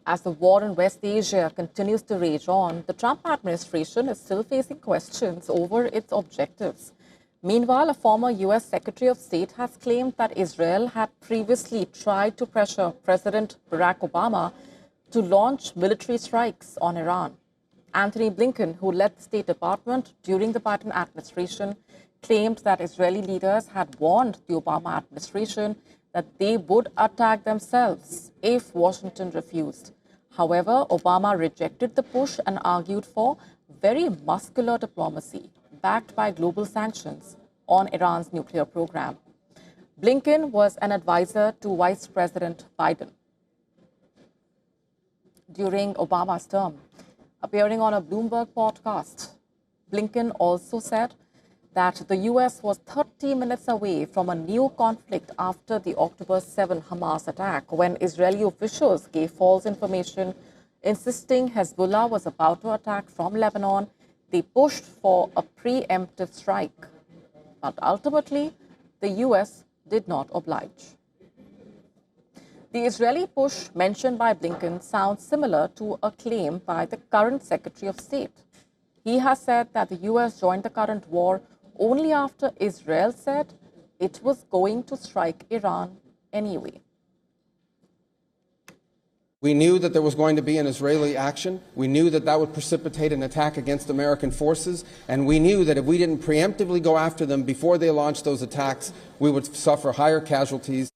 As the war in West Asia continues to rage on, the Trump administration is still facing questions over its objectives. Meanwhile, a former U.S. Secretary of State has claimed that Israel had previously tried to pressure President Barack Obama to launch military strikes on Iran. Antony Blinken, who led the State Department during the Biden administration, claimed that Israeli leaders had warned the Obama administration that they would attack themselves if Washington refused. However, Obama rejected the push and argued for very muscular diplomacy backed by global sanctions on Iran's nuclear program. Blinken was an advisor to Vice President Biden during Obama's term. Appearing on a Bloomberg podcast, Blinken also said that the U.S. was 30 minutes away from a new conflict after the October 7 Hamas attack, when Israeli officials gave false information insisting Hezbollah was about to attack from Lebanon. They pushed for a preemptive strike. But ultimately, the U.S. did not oblige. The Israeli push mentioned by Blinken sounds similar to a claim by the current Secretary of State. He has said that the U.S. joined the current war only after Israel said it was going to strike Iran anyway. We knew that there was going to be an Israeli action. We knew that that would precipitate an attack against American forces. And we knew that if we didn't preemptively go after them before they launched those attacks, we would suffer higher casualties.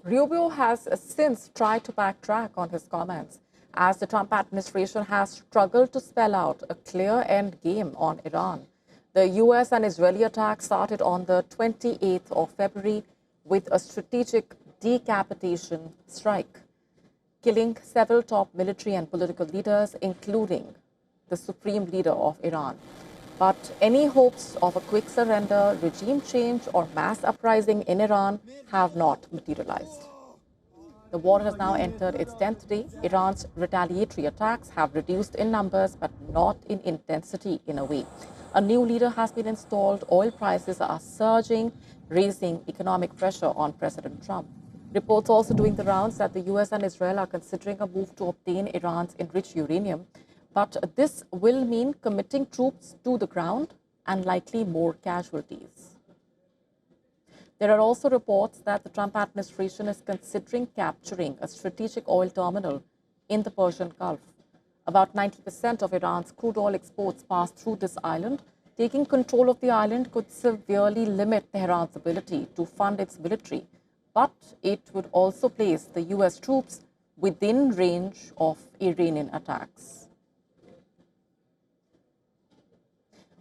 Rubio has since tried to backtrack on his comments, as the Trump administration has struggled to spell out a clear end game on Iran. The U.S. and Israeli attack started on the 28th of February with a strategic decapitation strike, killing several top military and political leaders, including the supreme leader of Iran. But any hopes of a quick surrender, regime change, or mass uprising in Iran have not materialized. The war has now entered its 10th day. Iran's retaliatory attacks have reduced in numbers, but not in intensity in a way. A new leader has been installed. Oil prices are surging, raising economic pressure on President Trump. Reports also doing the rounds that the U.S. and Israel are considering a move to obtain Iran's enriched uranium. But this will mean committing troops to the ground and likely more casualties. There are also reports that the Trump administration is considering capturing a strategic oil terminal in the Persian Gulf. About 90% of Iran's crude oil exports pass through this island. Taking control of the island could severely limit Tehran's ability to fund its military, but it would also place the U.S. troops within range of Iranian attacks.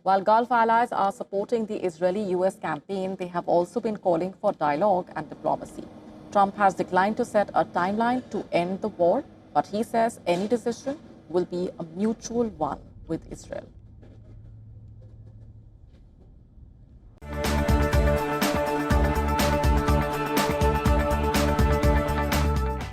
While Gulf allies are supporting the Israeli-U.S. campaign, they have also been calling for dialogue and diplomacy. Trump has declined to set a timeline to end the war, but he says any decision will be a mutual one with Israel.